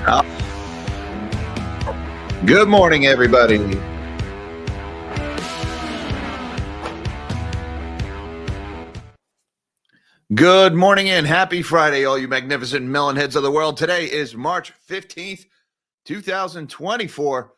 Uh, Good morning, everybody. Good morning and happy Friday, all you magnificent melonheads of the world. Today is March 15th, 2024.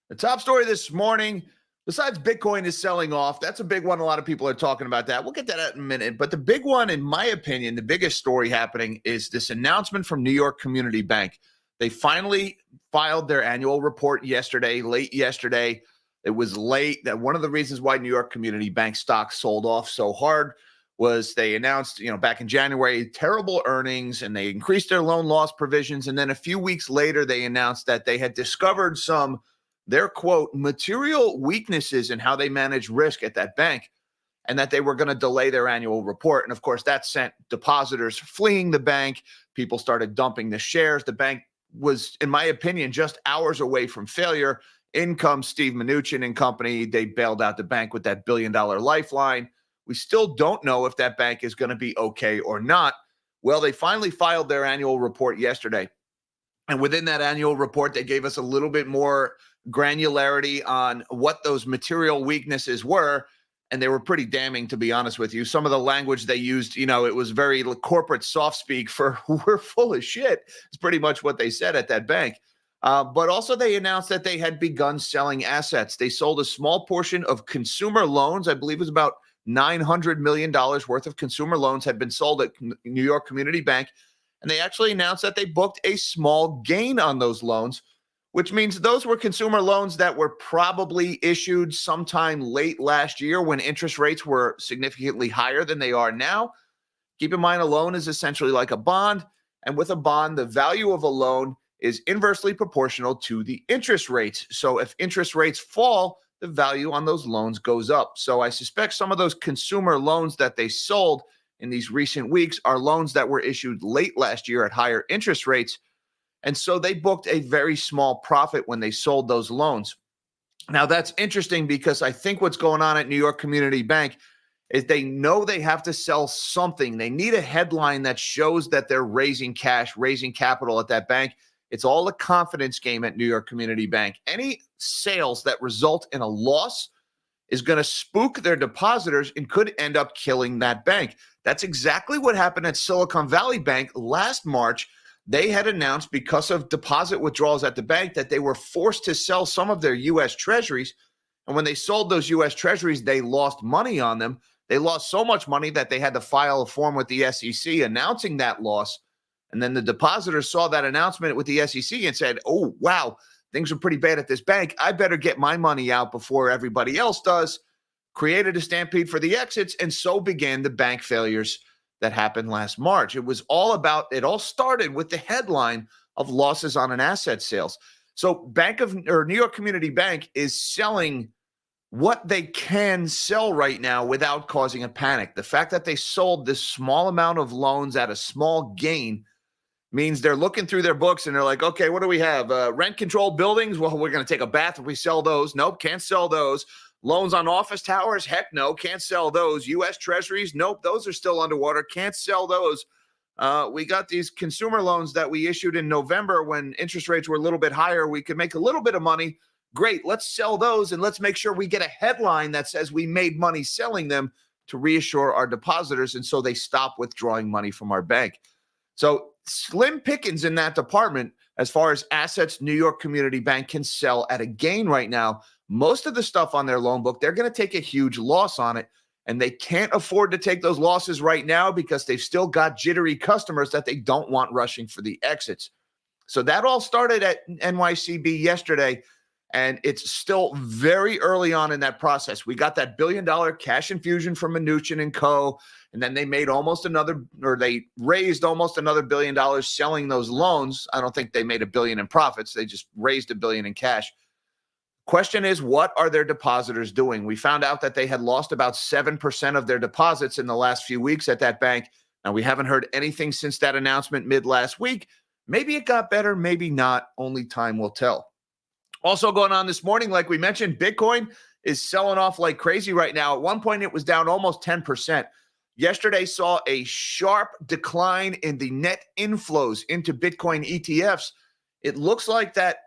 The top story this morning, besides Bitcoin is selling off, that's a big one. A lot of people are talking about that. We'll get to that in a minute. But the big one, in my opinion, the biggest story happening is this announcement from New York Community Bank. They finally filed their annual report yesterday, late yesterday. It was late. That one of the reasons why New York Community Bank stock sold off so hard was they announced, back in January, terrible earnings, and they increased their loan loss provisions. And then a few weeks later, they announced that they had discovered their quote, material weaknesses in how they manage risk at that bank, and that they were going to delay their annual report. And of course, that sent depositors fleeing the bank. People started dumping the shares. The bank was, in my opinion, just hours away from failure. In comes Steve Mnuchin and company. They bailed out the bank with that $1 billion lifeline. We still don't know if that bank is going to be okay or not. Well, they finally filed their annual report yesterday. And within that annual report, they gave us a little bit more granularity on what those material weaknesses were. And they were pretty damning, to be honest with you. Some of the language they used, it was very corporate soft speak for we're full of shit. It's pretty much what they said at that bank. But also they announced that they had begun selling assets. They sold a small portion of consumer loans. I believe it was about $900 million worth of consumer loans had been sold at New York Community Bank. And they actually announced that they booked a small gain on those loans, which means those were consumer loans that were probably issued sometime late last year when interest rates were significantly higher than they are now. Keep in mind, a loan is essentially like a bond. And with a bond, the value of a loan is inversely proportional to the interest rates. So if interest rates fall, the value on those loans goes up. So I suspect some of those consumer loans that they sold in these recent weeks are loans that were issued late last year at higher interest rates. And so they booked a very small profit when they sold those loans. Now, that's interesting because I think what's going on at New York Community Bank is they know they have to sell something. They need a headline that shows that they're raising cash, raising capital at that bank. It's all a confidence game at New York Community Bank. Any sales that result in a loss is going to spook their depositors and could end up killing that bank. That's exactly what happened at Silicon Valley Bank last March. They had announced, because of deposit withdrawals at the bank, that they were forced to sell some of their U.S. Treasuries. And when they sold those U.S. Treasuries, they lost money on them. They lost so much money that they had to file a form with the SEC announcing that loss. And then the depositors saw that announcement with the SEC and said, oh, wow, things are pretty bad at this bank. I better get my money out before everybody else does. Created a stampede for the exits, and so began the bank failures that happened last March. It all started with the headline of losses on an asset sales. So New York Community Bank is selling what they can sell right now without causing a panic. The fact that they sold this small amount of loans at a small gain means they're looking through their books and they're like, okay, what do we have? Rent-controlled buildings? Well, we're going to take a bath if we sell those. Nope, can't sell those. Loans on office towers? Heck no, can't sell those. U.S. Treasuries? Nope, those are still underwater. Can't sell those. We got these consumer loans that we issued in November when interest rates were a little bit higher. We could make a little bit of money. Great, let's sell those and let's make sure we get a headline that says we made money selling them to reassure our depositors, and so they stop withdrawing money from our bank. So slim pickings in that department as far as assets New York Community Bank can sell at a gain right now. Most of the stuff on their loan book, they're going to take a huge loss on it, and they can't afford to take those losses right now because they've still got jittery customers that they don't want rushing for the exits. So that all started at NYCB yesterday, and it's still very early on in that process. We got that $1 billion cash infusion from Mnuchin and co., and then they raised almost another $1 billion selling those loans. I don't think they made $1 billion in profits. They just raised $1 billion in cash. Question is, what are their depositors doing? We found out that they had lost about 7% of their deposits in the last few weeks at that bank. Now, we haven't heard anything since that announcement mid last week. Maybe it got better, maybe not. Only time will tell. Also going on this morning, like we mentioned, Bitcoin is selling off like crazy right now. At one point, it was down almost 10%. Yesterday saw a sharp decline in the net inflows into Bitcoin ETFs. it looks like that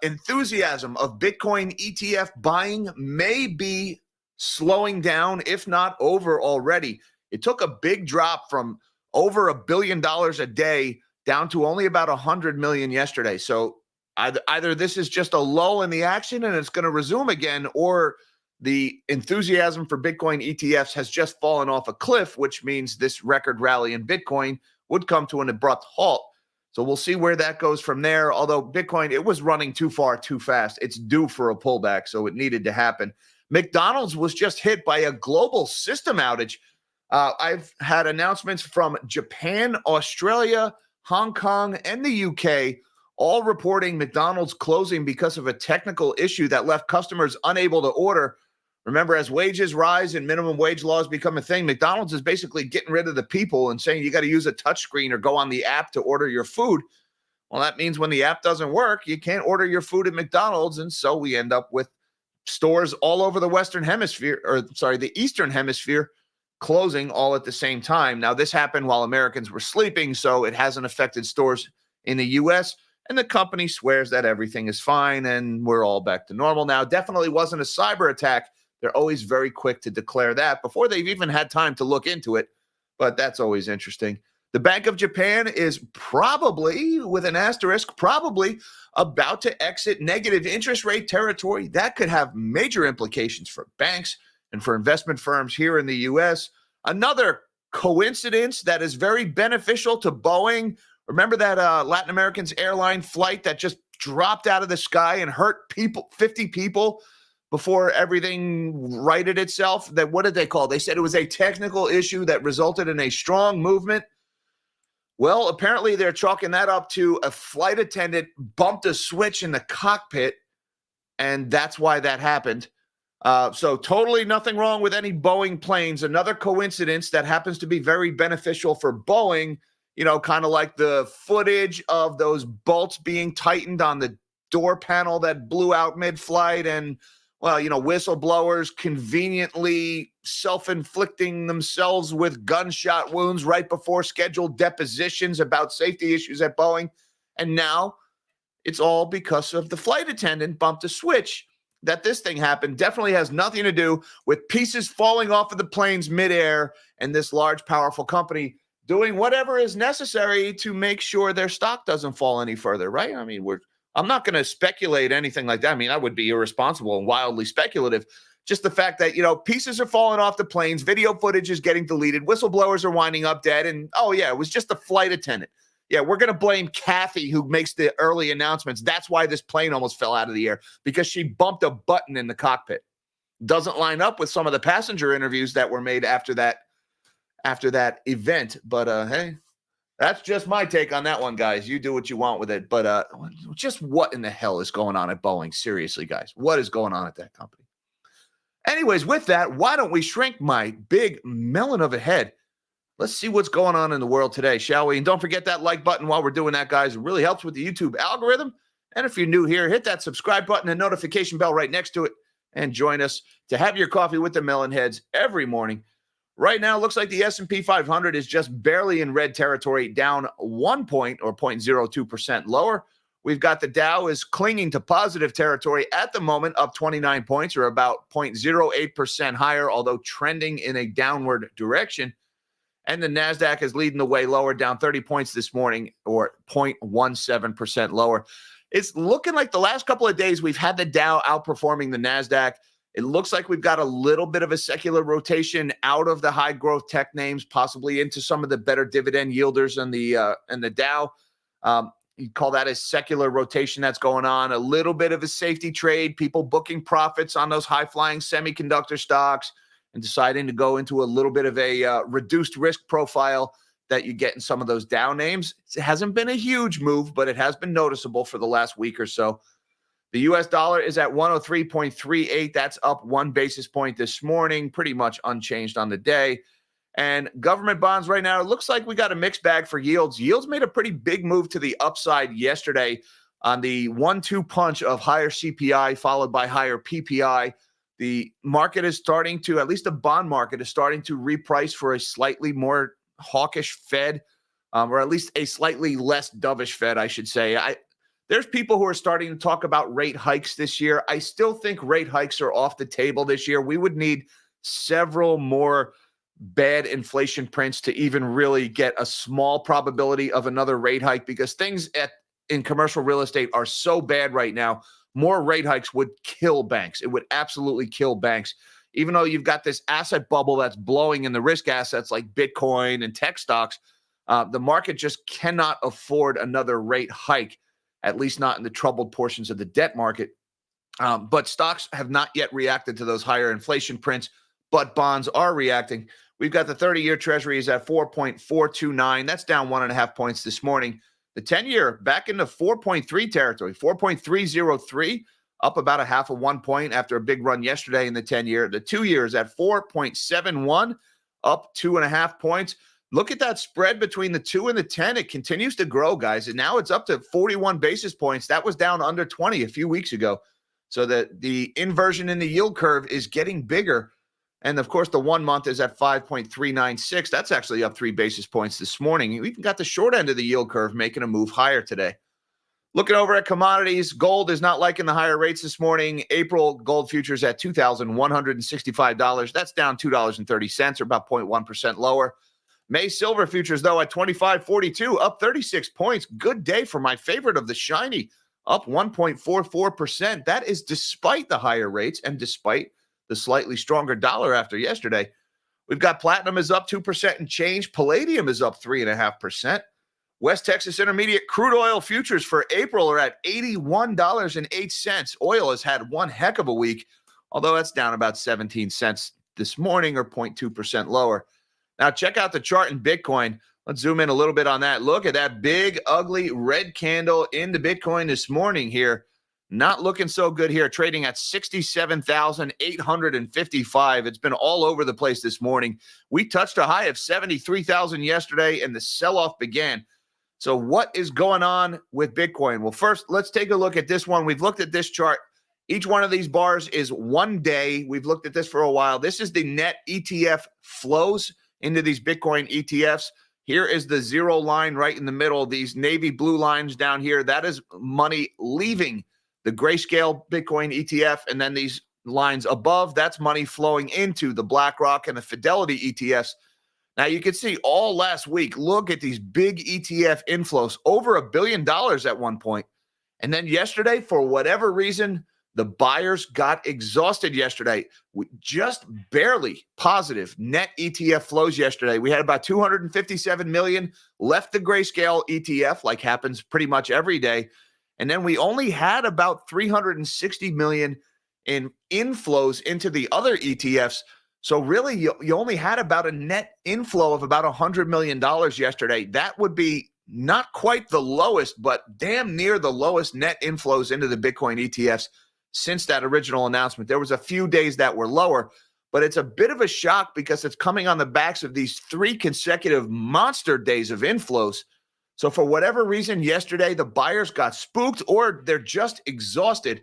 enthusiasm of Bitcoin ETF buying may be slowing down, if not over already. It took a big drop from over $1 billion a day down to only about 100 million yesterday. So either this is just a lull in the action and it's going to resume again, or the enthusiasm for Bitcoin ETFs has just fallen off a cliff, which means this record rally in Bitcoin would come to an abrupt halt. So we'll see where that goes from there. Although Bitcoin, it was running too far, too fast. It's due for a pullback, so it needed to happen. McDonald's was just hit by a global system outage. I've had announcements from Japan, Australia, Hong Kong, and the UK, all reporting McDonald's closing because of a technical issue that left customers unable to order. Remember, as wages rise and minimum wage laws become a thing, McDonald's is basically getting rid of the people and saying you got to use a touchscreen or go on the app to order your food. Well, that means when the app doesn't work, you can't order your food at McDonald's. And so we end up with stores all over the the Eastern Hemisphere closing all at the same time. Now, this happened while Americans were sleeping, so it hasn't affected stores in the U.S., and the company swears that everything is fine and we're all back to normal now. Definitely wasn't a cyber attack. They're always very quick to declare that before they've even had time to look into it, but that's always interesting. The Bank of Japan is probably, with an asterisk, probably about to exit negative interest rate territory. That could have major implications for banks and for investment firms here in the U.S. Another coincidence that is very beneficial to Boeing. Remember that Latin American's airline flight that just dropped out of the sky and hurt 50 people before everything righted itself? That, what did they call it? They said it was a technical issue that resulted in a strong movement. Well, apparently they're chalking that up to a flight attendant bumped a switch in the cockpit, and that's why that happened. So totally nothing wrong with any Boeing planes. Another coincidence that happens to be very beneficial for Boeing, kind of like the footage of those bolts being tightened on the door panel that blew out mid-flight, and whistleblowers conveniently self-inflicting themselves with gunshot wounds right before scheduled depositions about safety issues at Boeing. And now it's all because of the flight attendant bumped a switch. That this thing happened definitely has nothing to do with pieces falling off of the planes midair and this large, powerful company doing whatever is necessary to make sure their stock doesn't fall any further, right? I mean, I'm not going to speculate anything like that. I mean, that would be irresponsible and wildly speculative. Just the fact that, pieces are falling off the planes, video footage is getting deleted, whistleblowers are winding up dead, and, oh, yeah, it was just the flight attendant. Yeah, we're going to blame Kathy, who makes the early announcements. That's why this plane almost fell out of the air, because she bumped a button in the cockpit. Doesn't line up with some of the passenger interviews that were made after that event. But, hey, that's just my take on that one, guys. You do what you want with it. But just what in the hell is going on at Boeing? Seriously, guys, what is going on at that company? Anyways, with that, why don't we shrink my big melon of a head? Let's see what's going on in the world today, shall we? And don't forget that like button while we're doing that, guys. It really helps with the YouTube algorithm. And if you're new here, hit that subscribe button and notification bell right next to it and join us to have your coffee with the melon heads every morning. Right now, it looks like the S&P 500 is just barely in red territory, down 1 point or 0.02% lower. We've got the Dow is clinging to positive territory at the moment, up 29 points or about 0.08% higher, although trending in a downward direction. And the NASDAQ is leading the way lower, down 30 points this morning or 0.17% lower. It's looking like the last couple of days we've had the Dow outperforming the NASDAQ. It looks like we've got a little bit of a secular rotation out of the high growth tech names, possibly into some of the better dividend yielders in the Dow. You call that a secular rotation that's going on. A little bit of a safety trade, people booking profits on those high flying semiconductor stocks and deciding to go into a little bit of a reduced risk profile that you get in some of those Dow names. It hasn't been a huge move, but it has been noticeable for the last week or so. The U.S. dollar is at 103.38. That's up 1 basis point this morning, pretty much unchanged on the day. And government bonds right now, it looks like we got a mixed bag for yields. Yields made a pretty big move to the upside yesterday on the 1-2 punch of higher CPI followed by higher PPI. The market is starting to, at least the bond market is starting to reprice for a slightly more hawkish Fed, or at least a slightly less dovish Fed, I should say. There's people who are starting to talk about rate hikes this year. I still think rate hikes are off the table this year. We would need several more bad inflation prints to even really get a small probability of another rate hike, because things in commercial real estate are so bad right now. More rate hikes would kill banks. It would absolutely kill banks. Even though you've got this asset bubble that's blowing in the risk assets like Bitcoin and tech stocks, the market just cannot afford another rate hike, at least not in the troubled portions of the debt market. But stocks have not yet reacted to those higher inflation prints, but bonds are reacting. We've got the 30-year Treasury is at 4.429. That's down 1.5 points this morning. The 10-year back into 4.3 territory, 4.303, up about 0.5 point after a big run yesterday in the 10-year. The 2-year is at 4.71, up 2.5 points. Look at that spread between the 2 and the 10. It continues to grow, guys, and now it's up to 41 basis points. That was down under 20 a few weeks ago. So the inversion in the yield curve is getting bigger. And, of course, the 1 month is at 5.396. That's actually up 3 basis points this morning. You even got the short end of the yield curve making a move higher today. Looking over at commodities, gold is not liking the higher rates this morning. April gold futures at $2,165. That's down $2.30, or about 0.1% lower. May silver futures, though, at $25.42, up 36 points. Good day for my favorite of the shiny, up 1.44%. That is despite the higher rates and despite the slightly stronger dollar after yesterday. We've got platinum is up 2% and change. Palladium is up 3.5%. West Texas Intermediate crude oil futures for April are at $81.08. Oil has had one heck of a week, although that's down about 17 cents this morning, or 0.2% lower. Now check out the chart in Bitcoin. Let's zoom in a little bit on that. Look at that big, ugly red candle into Bitcoin this morning here. Not looking so good here, trading at 67,855. It's been all over the place this morning. We touched a high of 73,000 yesterday, and the sell-off began. So what is going on with Bitcoin? Well, first, let's take a look at this one. We've looked at this chart. Each one of these bars is 1 day. We've looked at this for a while. This is the net ETF flows into these Bitcoin ETFs. Here is the zero line right in the middle. These navy blue lines down here, that is money leaving the Grayscale Bitcoin ETF, and then these lines above, that's money flowing into the BlackRock and the Fidelity ETFs. Now, you can see all last week, look at these big ETF inflows, over $1 billion at one point. And then yesterday, for whatever reason, the buyers got exhausted yesterday. Just barely positive net ETF flows yesterday. We had about 257 million left the Grayscale ETF, like happens pretty much every day. And then we only had about 360 million in inflows into the other ETFs. So really, you only had about a net inflow of about $100 million yesterday. That would be not quite the lowest, but damn near the lowest net inflows into the Bitcoin ETFs since that original announcement. There was a few days that were lower, but it's a bit of a shock because it's coming on the backs of these 3 consecutive monster days of inflows. So for whatever reason, yesterday, the buyers got spooked, or they're just exhausted.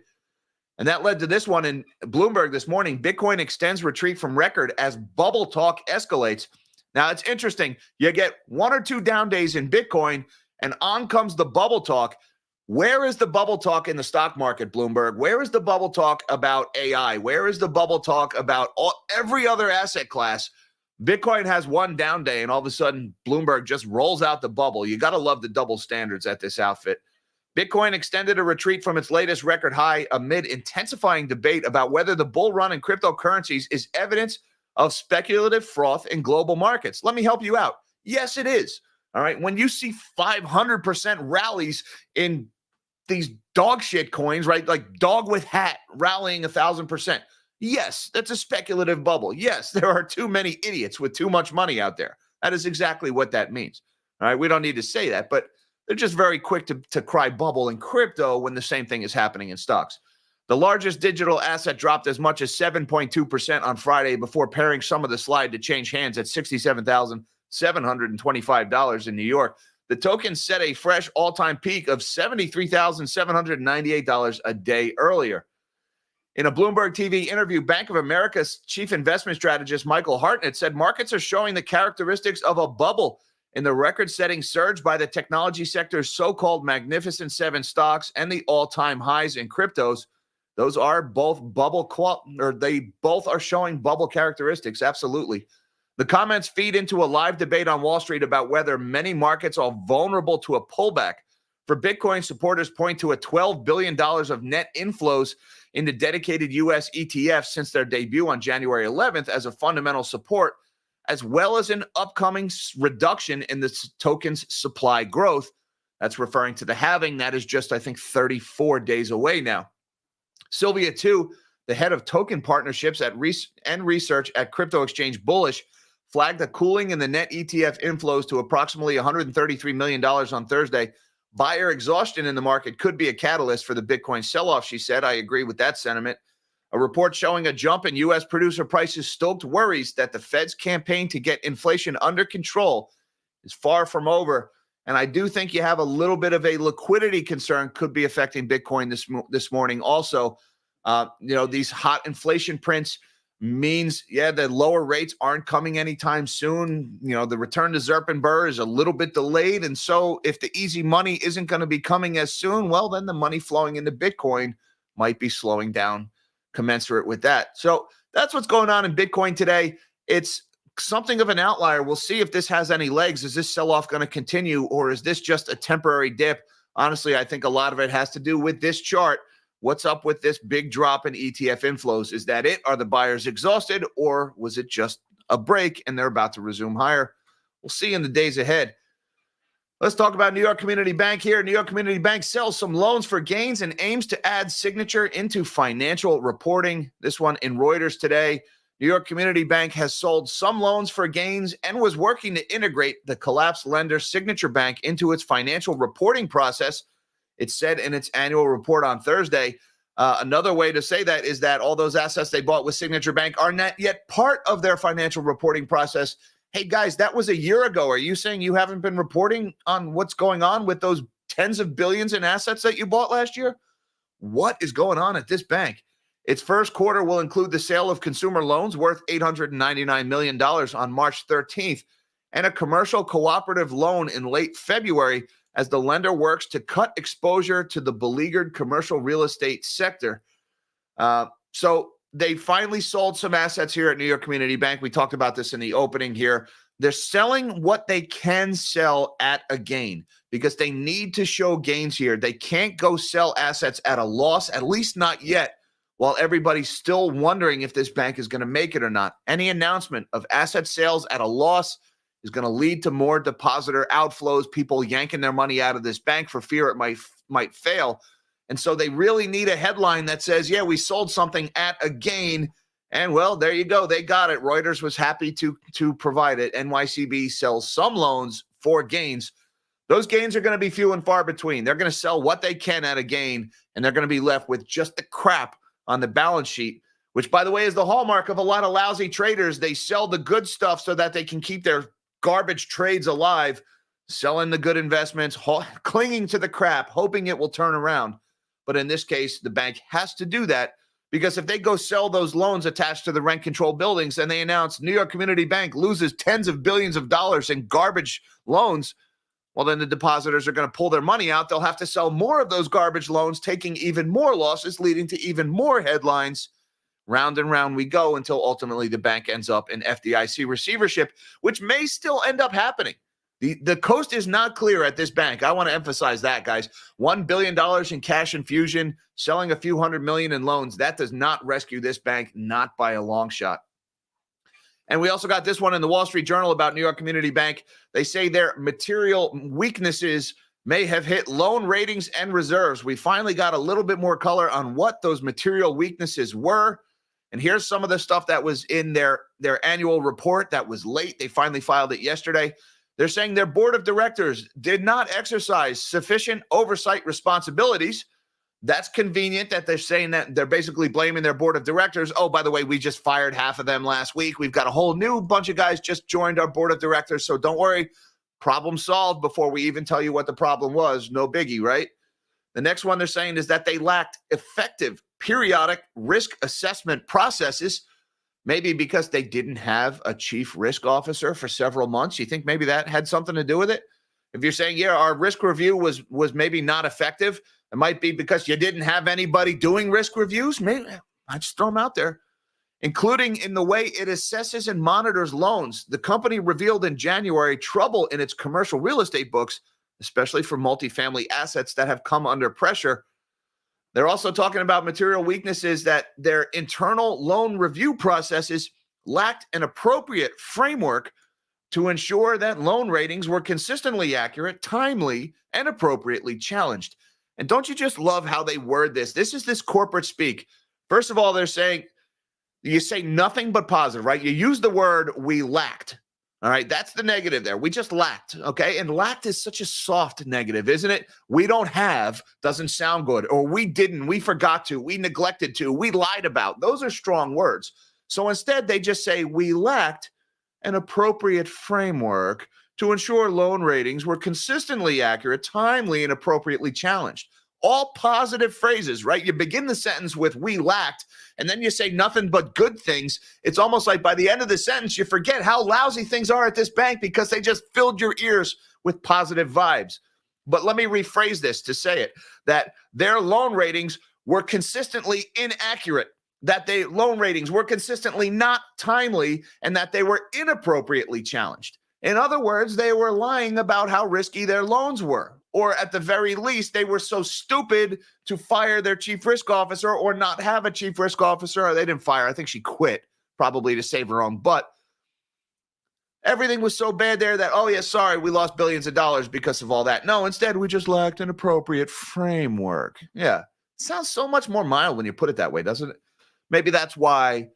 And that led to this one in Bloomberg this morning. Bitcoin extends retreat from record as bubble talk escalates. Now, it's interesting. You get 1 or 2 down days in Bitcoin, and on comes the bubble talk. Where is the bubble talk in the stock market, Bloomberg? Where is the bubble talk about AI? Where is the bubble talk about every other asset class? Bitcoin has 1 down day, and all of a sudden, Bloomberg just rolls out the bubble. You got to love the double standards at this outfit. Bitcoin extended a retreat from its latest record high amid intensifying debate about whether the bull run in cryptocurrencies is evidence of speculative froth in global markets. Let me help you out. Yes, it is. All right. When you see 500% rallies in these dog shit coins, right? Like dog with hat rallying 1,000%. Yes, that's a speculative bubble. Yes, there are too many idiots with too much money out there. That is exactly what that means. All right. We don't need to say that, but they're just very quick to cry bubble in crypto when the same thing is happening in stocks. The largest digital asset dropped as much as 7.2% on Friday before pairing some of the slide to change hands at $67,725 in New York. The token set a fresh all-time peak of $73,798 a day earlier. In a Bloomberg TV interview, Bank of America's chief investment strategist Michael Hartnett said markets are showing the characteristics of a bubble, in the record-setting surge by the technology sector's so-called Magnificent Seven stocks and the all-time highs in cryptos. Those are both they both are showing bubble characteristics. Absolutely. The comments feed into a live debate on Wall Street about whether many markets are vulnerable to a pullback. For Bitcoin, supporters point to a $12 billion of net inflows into dedicated U.S. ETFs since their debut on January 11th as a fundamental support, as well as an upcoming reduction in the token's supply growth. That's referring to the halving. That is just, I think, 34 days away now. Sylvia Tu, the head of token partnerships and research at crypto exchange Bullish, flagged a cooling in the net ETF inflows to approximately $133 million on Thursday. Buyer exhaustion in the market could be a catalyst for the Bitcoin sell-off, she said. I agree with that sentiment. A report showing a jump in U.S. producer prices stoked worries that the Fed's campaign to get inflation under control is far from over. And I do think you have a little bit of a liquidity concern could be affecting Bitcoin this morning also. These hot inflation prints means, the lower rates aren't coming anytime soon. The return to Zerpenburg is a little bit delayed. And so if the easy money isn't going to be coming as soon, well, then the money flowing into Bitcoin might be slowing down commensurate with that. So that's what's going on in Bitcoin today. It's something of an outlier. We'll see if this has any legs. Is this sell-off going to continue, or is this just a temporary dip? Honestly, I think a lot of it has to do with this chart. What's up with this big drop in ETF inflows? Is that it? Are the buyers exhausted, or was it just a break and they're about to resume higher? We'll see in the days ahead. Let's talk about New York Community Bank here. New York Community Bank sells some loans for gains and aims to add signature into financial reporting. This one in Reuters today. New York Community Bank has sold some loans for gains and was working to integrate the collapsed lender Signature Bank into its financial reporting process. It said in its annual report on Thursday. Another way to say that is that all those assets they bought with Signature Bank are not yet part of their financial reporting process. Hey, guys, that was a year ago. Are you saying you haven't been reporting on what's going on with those tens of billions in assets that you bought last year? What is going on at this bank? Its first quarter will include the sale of consumer loans worth $899 million on March 13th and a commercial cooperative loan in late February as the lender works to cut exposure to the beleaguered commercial real estate sector. So they finally sold some assets here at New York Community Bank. We talked about this in the opening here. They're selling what they can sell at a gain because they need to show gains here. They can't go sell assets at a loss, at least not yet, while everybody's still wondering if this bank is going to make it or not. Any announcement of asset sales at a loss is going to lead to more depositor outflows, people yanking their money out of this bank for fear it might fail. And so they really need a headline that says, yeah, we sold something at a gain. And, well, there you go. They got it. Reuters was happy to provide it. NYCB sells some loans for gains. Those gains are going to be few and far between. They're going to sell what they can at a gain, and they're going to be left with just the crap on the balance sheet, which, by the way, is the hallmark of a lot of lousy traders. They sell the good stuff so that they can keep their garbage trades alive, selling the good investments, clinging to the crap, hoping it will turn around. But in this case, the bank has to do that because if they go sell those loans attached to the rent-controlled buildings and they announce New York Community Bank loses tens of billions of dollars in garbage loans, well, then the depositors are going to pull their money out. They'll have to sell more of those garbage loans, taking even more losses, leading to even more headlines. Round and round we go until ultimately the bank ends up in FDIC receivership, which may still end up happening. The coast is not clear at this bank. I want to emphasize that, guys. $1 billion in cash infusion, selling a few $100 million in loans. That does not rescue this bank, not by a long shot. And we also got this one in the Wall Street Journal about New York Community Bank. They say their material weaknesses may have hit loan ratings and reserves. We finally got a little bit more color on what those material weaknesses were. And here's some of the stuff that was in their annual report that was late. They finally filed it yesterday. They're saying their board of directors did not exercise sufficient oversight responsibilities. That's convenient that they're saying that. They're basically blaming their board of directors. Oh, by the way, we just fired half of them last week. We've got a whole new bunch of guys just joined our board of directors. So don't worry, problem solved before we even tell you what the problem was. No biggie, right? The next one they're saying is that they lacked effective periodic risk assessment processes. Maybe because they didn't have a chief risk officer for several months. You think maybe that had something to do with it? If you're saying, yeah, our risk review was maybe not effective, it might be because you didn't have anybody doing risk reviews. Maybe I just throw them out there, including in the way it assesses and monitors loans. The company revealed in January trouble in its commercial real estate books, especially for multifamily assets that have come under pressure. They're also talking about material weaknesses that their internal loan review processes lacked an appropriate framework to ensure that loan ratings were consistently accurate, timely, and appropriately challenged. And don't you just love how they word this? This is this corporate speak. First of all, they're saying, you say nothing but positive, right? You use the word we lacked. All right, that's the negative there. We just lacked, okay? And lacked is such a soft negative, isn't it? We don't have doesn't sound good, or we didn't, we forgot to, we neglected to, we lied about. Those are strong words. So instead, they just say we lacked an appropriate framework to ensure loan ratings were consistently accurate, timely, and appropriately challenged. All positive phrases, right? You begin the sentence with we lacked, and then you say nothing but good things. It's almost like by the end of the sentence, you forget how lousy things are at this bank because they just filled your ears with positive vibes. But let me rephrase this to say it, that their loan ratings were consistently inaccurate, that their loan ratings were consistently not timely, and that they were inappropriately challenged. In other words, they were lying about how risky their loans were. Or at the very least, they were so stupid to fire their chief risk officer or not have a chief risk officer. Or they didn't fire. I think she quit, probably to save her own butt. Everything was so bad there that, oh, yeah, sorry, we lost billions of dollars because of all that. No, instead, we just lacked an appropriate framework. Yeah, it sounds so much more mild when you put it that way, doesn't it? Maybe that's why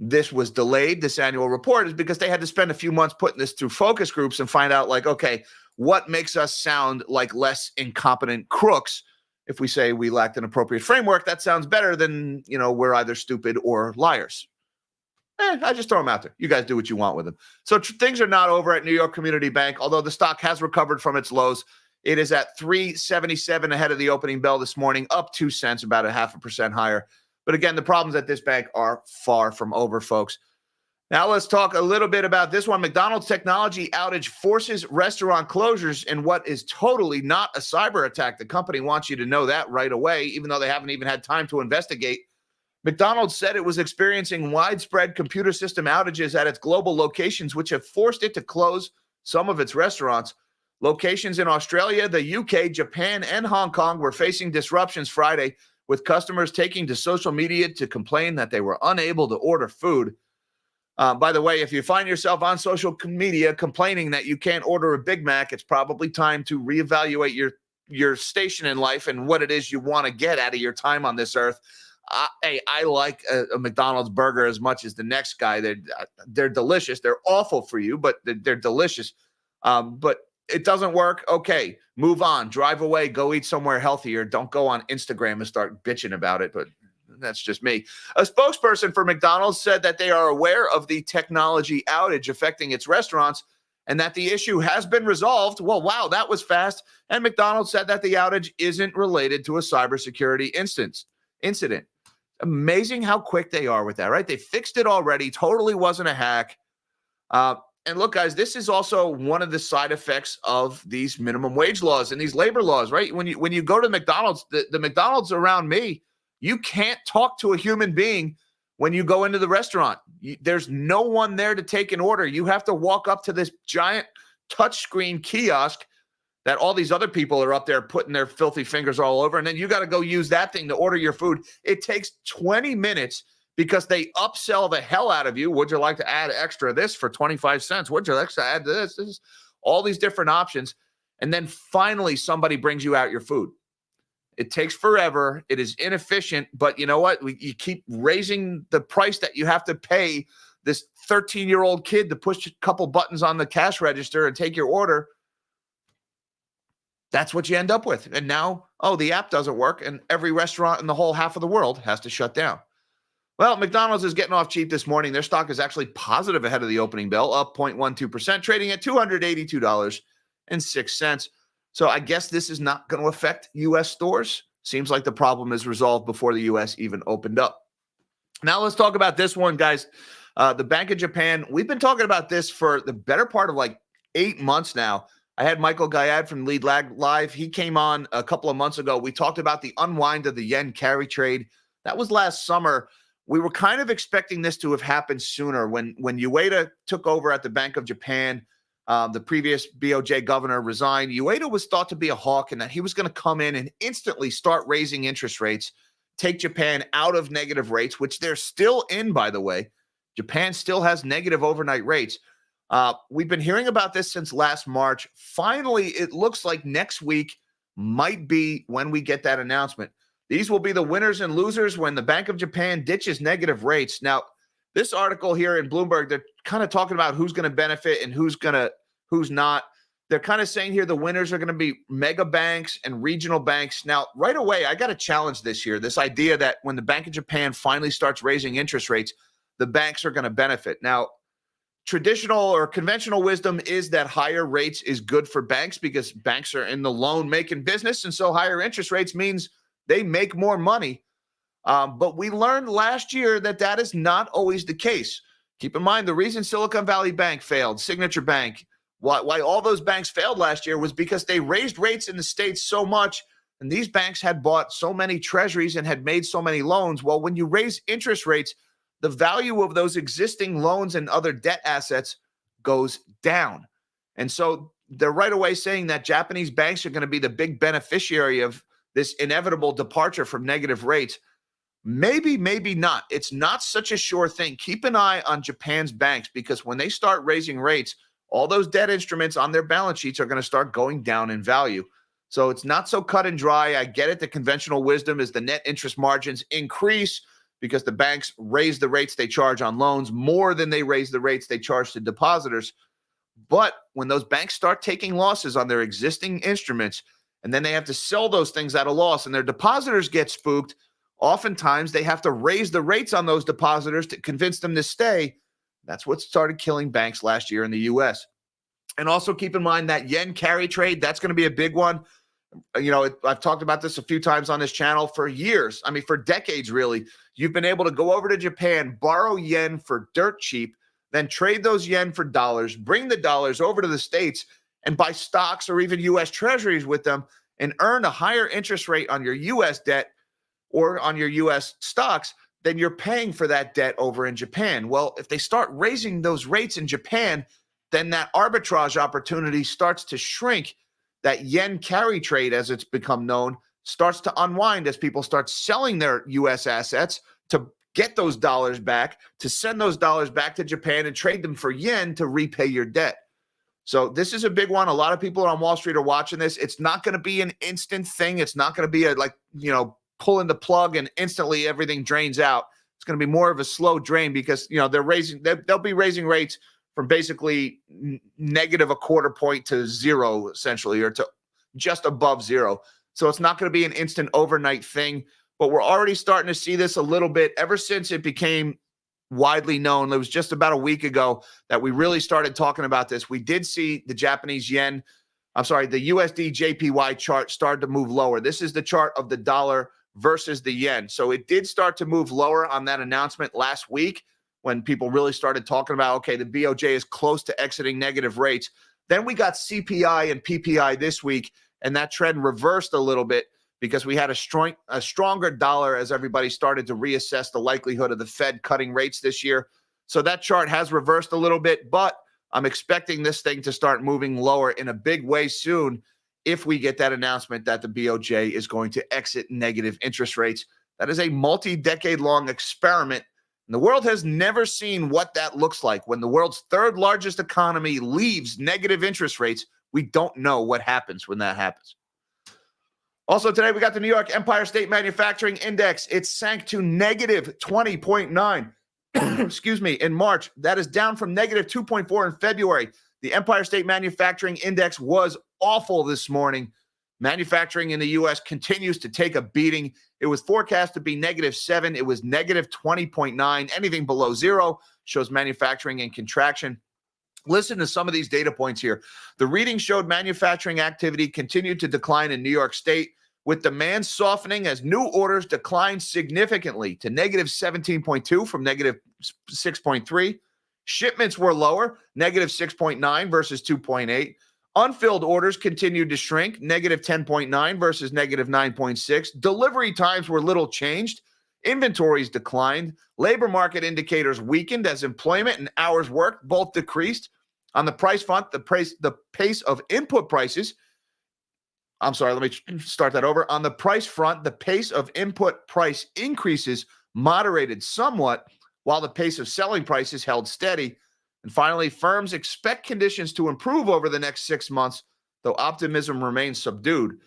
this was delayed, this annual report, is because they had to spend a few months putting this through focus groups and find out, like, okay, what makes us sound like less incompetent crooks? If we say we lacked an appropriate framework, that sounds better than, we're either stupid or liars. I just throw them out there. You guys do what you want with them. So things are not over at New York Community Bank, although the stock has recovered from its lows. It is at $3.77 ahead of the opening bell this morning, up 2 cents, about 0.5% higher. But again, the problems at this bank are far from over, folks. Now let's talk a little bit about this one. McDonald's technology outage forces restaurant closures in what is totally not a cyber attack. The company wants you to know that right away, even though they haven't even had time to investigate. McDonald's said it was experiencing widespread computer system outages at its global locations, which have forced it to close some of its restaurants. Locations in Australia, the UK, Japan, and Hong Kong were facing disruptions Friday, with customers taking to social media to complain that they were unable to order food. By the way, if you find yourself on social media complaining that you can't order a Big Mac, it's probably time to reevaluate your station in life and what it is you want to get out of your time on this earth. I like a McDonald's burger as much as the next guy. They're delicious. They're awful for you, but they're delicious. But it doesn't work. Okay, move on. Drive away. Go eat somewhere healthier. Don't go on Instagram and start bitching about it. But that's just me. A spokesperson for McDonald's said that they are aware of the technology outage affecting its restaurants and that the issue has been resolved. Well, wow, that was fast. And McDonald's said that the outage isn't related to a cybersecurity incident. Amazing how quick they are with that, right? They fixed it already. Totally wasn't a hack. And look, guys, this is also one of the side effects of these minimum wage laws and these labor laws, right? When you go to McDonald's, the McDonald's around me, you can't talk to a human being when you go into the restaurant. There's no one there to take an order. You have to walk up to this giant touchscreen kiosk that all these other people are up there putting their filthy fingers all over, and then you got to go use that thing to order your food. It takes 20 minutes because they upsell the hell out of you. Would you like to add extra this for 25 cents? Would you like to add this? This is all these different options. And then finally somebody brings you out your food. It takes forever. It is inefficient, but you know what? You keep raising the price that you have to pay this 13-year-old kid to push a couple buttons on the cash register and take your order. That's what you end up with. And now, the app doesn't work, and every restaurant in the whole half of the world has to shut down. Well, McDonald's is getting off cheap this morning. Their stock is actually positive ahead of the opening bell, up 0.12%, trading at $282.06. So I guess this is not going to affect U.S. stores. Seems like the problem is resolved before the U.S. even opened up. Now let's talk about this one, guys. The Bank of Japan, we've been talking about this for the better part of like 8 months now. I had Michael Gayad from Lead Lag Live. He came on a couple of months ago. We talked about the unwind of the yen carry trade. That was last summer. We were kind of expecting this to have happened sooner. When Ueda took over at the Bank of Japan, the previous BOJ governor resigned. Ueda was thought to be a hawk and that he was going to come in and instantly start raising interest rates, take Japan out of negative rates, which they're still in, by the way. Japan still has negative overnight rates. We've been hearing about this since last March. Finally, it looks like next week might be when we get that announcement. These will be the winners and losers when the Bank of Japan ditches negative rates. Now, this article here in Bloomberg, they're kind of talking about who's going to benefit and who's not. They're kind of saying here the winners are going to be mega banks and regional banks. Now, right away, I got to challenge this here, this idea that when the Bank of Japan finally starts raising interest rates, the banks are going to benefit. Now, traditional or conventional wisdom is that higher rates is good for banks because banks are in the loan-making business, and so higher interest rates means they make more money. But we learned last year that that is not always the case. Keep in mind, the reason Silicon Valley Bank failed, Signature Bank, why all those banks failed last year was because they raised rates in the States so much, and these banks had bought so many treasuries and had made so many loans. Well, when you raise interest rates, the value of those existing loans and other debt assets goes down. And so they're right away saying that Japanese banks are going to be the big beneficiary of this inevitable departure from negative rates. Maybe, maybe not. It's not such a sure thing. Keep an eye on Japan's banks because when they start raising rates, all those debt instruments on their balance sheets are going to start going down in value. So it's not so cut and dry. I get it. The conventional wisdom is the net interest margins increase because the banks raise the rates they charge on loans more than they raise the rates they charge to depositors. But when those banks start taking losses on their existing instruments, and then they have to sell those things at a loss, and their depositors get spooked, oftentimes they have to raise the rates on those depositors to convince them to stay. That's what started killing banks last year in the U.S. And also keep in mind that yen carry trade, that's going to be a big one. You know, I've talked about this a few times on this channel for years. I mean, for decades, really. You've been able to go over to Japan, borrow yen for dirt cheap, then trade those yen for dollars, bring the dollars over to the States and buy stocks or even U.S. treasuries with them and earn a higher interest rate on your U.S. debt or on your U.S. stocks than you're paying for that debt over in Japan. Well, if they start raising those rates in Japan, then that arbitrage opportunity starts to shrink. That yen carry trade, as it's become known, starts to unwind as people start selling their U.S. assets to get those dollars back, to send those dollars back to Japan and trade them for yen to repay your debt. So this is a big one. A lot of people on Wall Street are watching this. It's not going to be an instant thing. It's not going to be pulling the plug and instantly everything drains out. It's going to be more of a slow drain because, they'll be raising rates from basically negative a quarter point to zero, essentially, or to just above zero. So it's not going to be an instant overnight thing, but we're already starting to see this a little bit ever since it became widely known. It was just about a week ago that we really started talking about this. We did see the the USD JPY chart started to move lower. This is the chart of the dollar versus the yen. So it did start to move lower on that announcement last week when people really started talking about, okay, the BOJ is close to exiting negative rates. Then we got CPI and PPI this week, and that trend reversed a little bit because we had a stronger dollar as everybody started to reassess the likelihood of the Fed cutting rates this year. So that chart has reversed a little bit, but I'm expecting this thing to start moving lower in a big way soon if we get that announcement that the BOJ is going to exit negative interest rates. That is a multi-decade-long experiment. And the world has never seen what that looks like. When the world's third largest economy leaves negative interest rates, we don't know what happens when that happens. Also today, we got the New York Empire State Manufacturing Index. It sank to negative 20.9, in March. That is down from negative 2.4 in February. The Empire State Manufacturing Index was awful this morning. Manufacturing in the U.S. continues to take a beating. It was forecast to be negative 7. It was negative 20.9. Anything below zero shows manufacturing in contraction. Listen to some of these data points here. The reading showed manufacturing activity continued to decline in New York State, with demand softening as new orders declined significantly to negative 17.2 from negative 6.3. Shipments were lower, negative 6.9 versus 2.8. Unfilled orders continued to shrink, negative 10.9 versus negative 9.6. Delivery times were little changed. Inventories declined. Labor market indicators weakened as employment and hours worked both decreased. On the price front, the pace of input prices, let me start that over. On the price front, the pace of input price increases moderated somewhat, while the pace of selling prices held steady. And finally, firms expect conditions to improve over the next 6 months, though optimism remains subdued.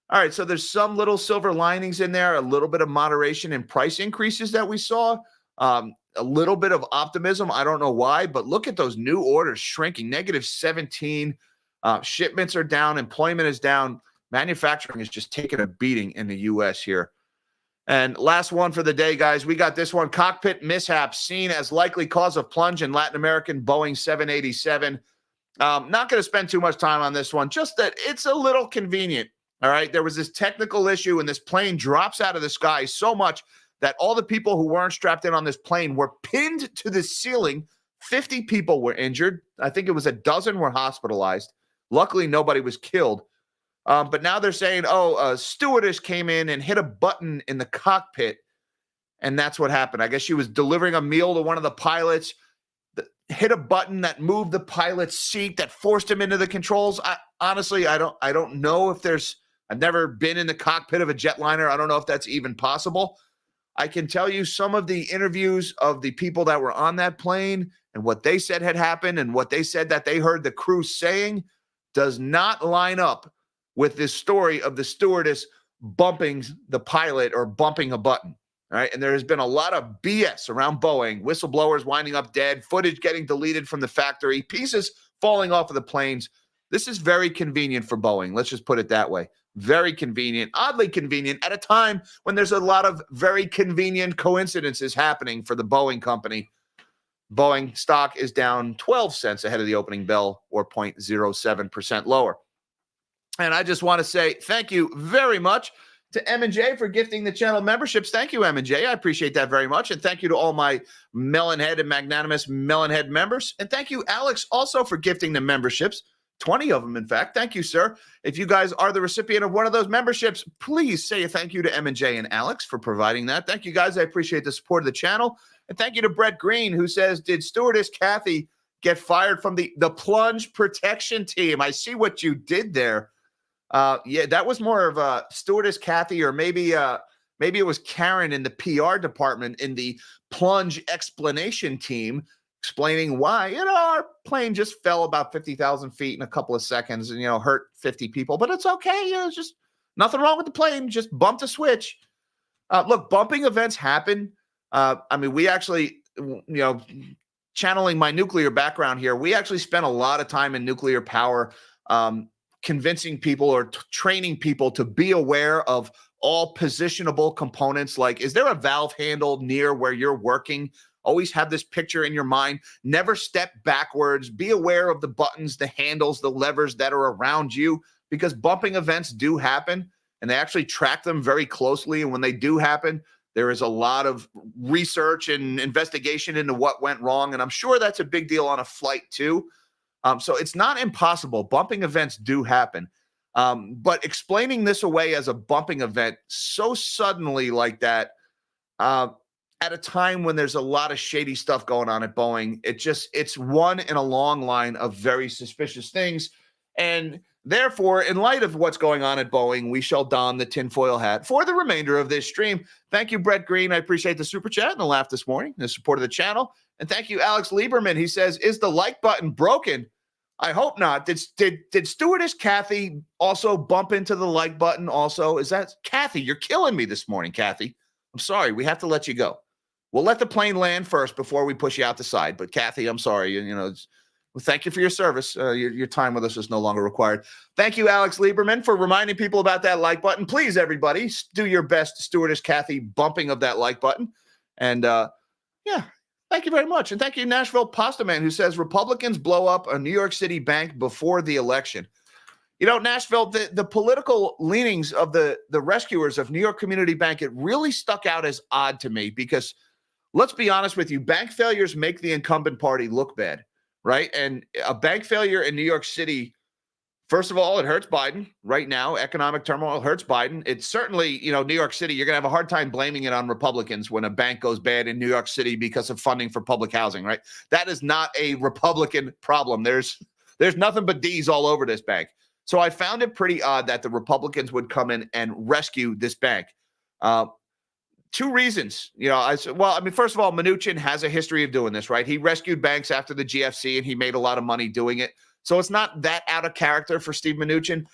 All right, so there's some little silver linings in there, a little bit of moderation in price increases that we saw, a little bit of optimism. I don't know why, but look at those new orders shrinking, negative 17. Shipments are down, employment is down. Manufacturing is just taking a beating in the U.S. here. And last one for the day, guys. We got this one. Cockpit mishap seen as likely cause of plunge in Latin American Boeing 787. Not going to spend too much time on this one, just that it's a little convenient. All right. There was this technical issue, and this plane drops out of the sky so much that all the people who weren't strapped in on this plane were pinned to the ceiling. 50 people were injured. I think it was a dozen were hospitalized. Luckily, nobody was killed. But now they're saying, a stewardess came in and hit a button in the cockpit, and that's what happened. I guess she was delivering a meal to one of the pilots, hit a button that moved the pilot's seat, that forced him into the controls. Honestly, I don't know if I've never been in the cockpit of a jetliner. I don't know if that's even possible. I can tell you some of the interviews of the people that were on that plane and what they said had happened and what they said that they heard the crew saying does not line up with this story of the stewardess bumping the pilot or bumping a button. All right. And there has been a lot of BS around Boeing, whistleblowers winding up dead, footage getting deleted from the factory, pieces falling off of the planes. This is very convenient for Boeing. Let's just put it that way. Very convenient, oddly convenient at a time when there's a lot of very convenient coincidences happening for the Boeing company. Boeing stock is down 12 cents ahead of the opening bell, or 0.07% lower. And I just want to say thank you very much to M&J for gifting the channel memberships. Thank you, M&J. I appreciate that very much. And thank you to all my Melonhead and Magnanimous Melonhead members. And thank you, Alex, also for gifting the memberships. 20 of them, in fact. Thank you, sir. If you guys are the recipient of one of those memberships, please say a thank you to M&J and Alex for providing that. Thank you, guys. I appreciate the support of the channel. And thank you to Brett Green, who says, did stewardess Kathy get fired from the plunge protection team? I see what you did there. Yeah, that was more of a stewardess Kathy, or maybe it was Karen in the PR department in the plunge explanation team, explaining why, our plane just fell about 50,000 feet in a couple of seconds and, hurt 50 people, but it's okay. It's just nothing wrong with the plane. Just bumped a switch. Look, bumping events happen. We actually, channeling my nuclear background here, we actually spent a lot of time in nuclear power, convincing people or training people to be aware of all positionable components. Like, is there a valve handle near where you're working? Always have this picture in your mind. Never step backwards. Be aware of the buttons, the handles, the levers that are around you, because bumping events do happen, and they actually track them very closely. And when they do happen, there is a lot of research and investigation into what went wrong. And I'm sure that's a big deal on a flight too. So it's not impossible. Bumping events do happen. But explaining this away as a bumping event so suddenly like that, at a time when there's a lot of shady stuff going on at Boeing, it's one in a long line of very suspicious things. And therefore, in light of what's going on at Boeing, we shall don the tinfoil hat for the remainder of this stream. Thank you, Brett Green. I appreciate the super chat and the laugh this morning, the support of the channel. And thank you, Alex Lieberman. He says, is the like button broken? I hope not. Did stewardess Kathy also bump into the like button also? Is that Kathy? You're killing me this morning, Kathy. I'm sorry. We have to let you go. We'll let the plane land first before we push you out the side. But Kathy, I'm sorry. Well, thank you for your service. Your time with us is no longer required. Thank you, Alex Lieberman, for reminding people about that like button. Please, everybody, do your best, stewardess Kathy, bumping of that like button. And yeah, thank you very much. And thank you, Nashville Pasta Man, who says Republicans blow up a New York City bank before the election. Nashville, the political leanings of the rescuers of New York Community Bank, it really stuck out as odd to me because let's be honest with you, bank failures make the incumbent party look bad, right? And a bank failure in New York City, first of all, it hurts Biden right now. Economic turmoil hurts Biden. It's certainly, New York City, you're going to have a hard time blaming it on Republicans when a bank goes bad in New York City because of funding for public housing, right? That is not a Republican problem. There's nothing but D's all over this bank. So I found it pretty odd that the Republicans would come in and rescue this bank. Two reasons. First of all, Mnuchin has a history of doing this, right? He rescued banks after the GFC, and he made a lot of money doing it. So it's not that out of character for Steve Mnuchin.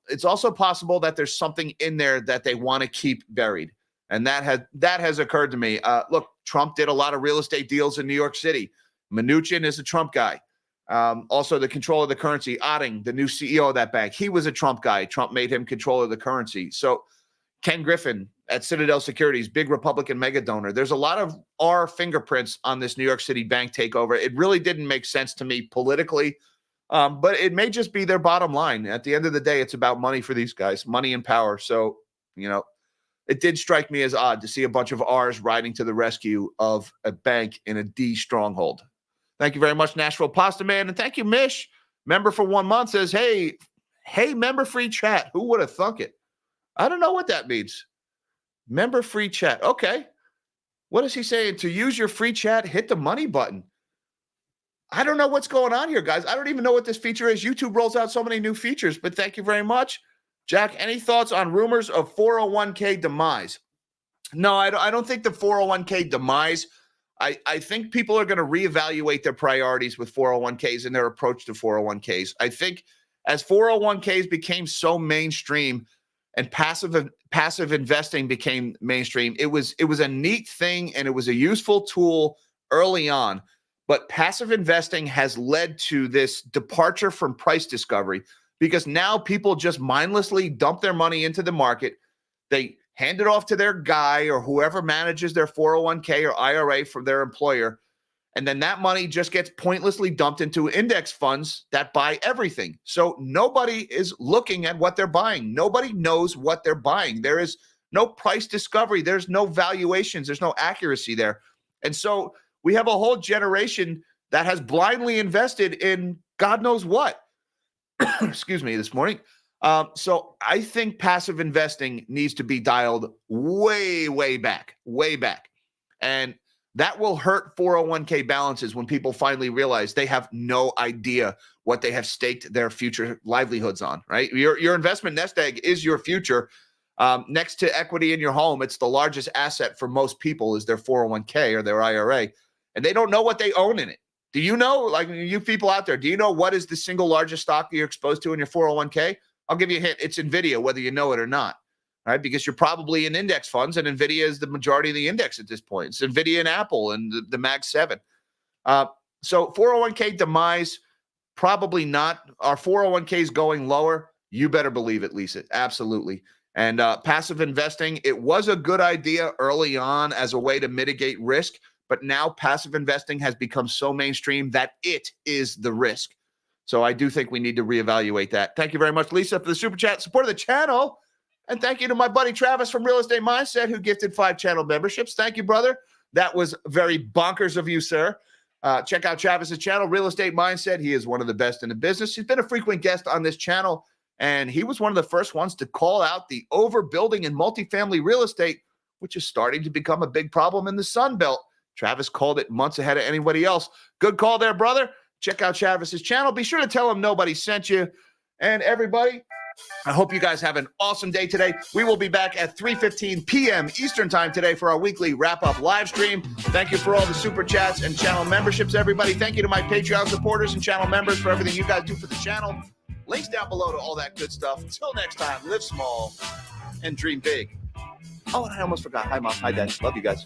It's also possible that there's something in there that they want to keep buried. And that has occurred to me. Look, Trump did a lot of real estate deals in New York City. Mnuchin is a Trump guy. Also, the control of the currency, Outage, the new CEO of that bank, he was a Trump guy. Trump made him control of the currency. So Ken Griffin at Citadel Securities, big Republican mega donor. There's a lot of our fingerprints on this New York City bank takeover. It really didn't make sense to me politically, but it may just be their bottom line. At the end of the day, it's about money for these guys, money and power. So, it did strike me as odd to see a bunch of R's riding to the rescue of a bank in a D stronghold. Thank you very much, Nashville Pasta Man. And thank you, Mish. Member for 1 month says, hey, member free chat. Who would have thunk it? I don't know what that means. Member free chat. Okay. What is he saying? To use your free chat, hit the money button. I don't know what's going on here, guys. I don't even know what this feature is. YouTube rolls out so many new features, but thank you very much. Jack, any thoughts on rumors of 401k demise? No, I don't think the 401k demise. I think people are going to reevaluate their priorities with 401ks and their approach to 401ks. I think as 401ks became so mainstream and passive investing became mainstream, it was a neat thing and it was a useful tool early on. But passive investing has led to this departure from price discovery because now people just mindlessly dump their money into the market. They hand it off to their guy or whoever manages their 401k or IRA from their employer. And then that money just gets pointlessly dumped into index funds that buy everything. So nobody is looking at what they're buying. Nobody knows what they're buying. There is no price discovery. There's no valuations. There's no accuracy there. And so we have a whole generation that has blindly invested in God knows what. Excuse me, this morning. So I think passive investing needs to be dialed way back. And that will hurt 401k balances when people finally realize they have no idea what they have staked their future livelihoods on, right? Your investment nest egg is your future. Next to equity in your home, it's the largest asset for most people is their 401k or their IRA. And they don't know what they own in it. Do you know, like you people out there, do you know what is the single largest stock that you're exposed to in your 401k? I'll give you a hint. It's NVIDIA, whether you know it or not, right? Because you're probably in index funds, and NVIDIA is the majority of the index at this point. It's NVIDIA and Apple and the Mag 7. So 401k demise, probably not. Our 401ks going lower? You better believe it, Lisa. Absolutely. And passive investing, it was a good idea early on as a way to mitigate risk, but now passive investing has become so mainstream that it is the risk. So I do think we need to reevaluate that. Thank you very much, Lisa, for the super chat, support of the channel. And thank you to my buddy Travis from Real Estate Mindset, who gifted 5 channel memberships. Thank you, brother. That was very bonkers of you, sir. Check out Travis's channel, Real Estate Mindset. He is one of the best in the business. He's been a frequent guest on this channel, and he was one of the first ones to call out the overbuilding in multifamily real estate, which is starting to become a big problem in the Sun Belt. Travis called it months ahead of anybody else. Good call there, brother. Check out Travis's channel. Be sure to tell him nobody sent you. And everybody, I hope you guys have an awesome day today. We will be back at 3:15 p.m. Eastern time today for our weekly wrap-up live stream. Thank you for all the super chats and channel memberships, everybody. Thank you to my Patreon supporters and channel members for everything you guys do for the channel. Links down below to all that good stuff. Until next time, live small and dream big. Oh, and I almost forgot. Hi, Mom. Hi, Dad. Love you guys.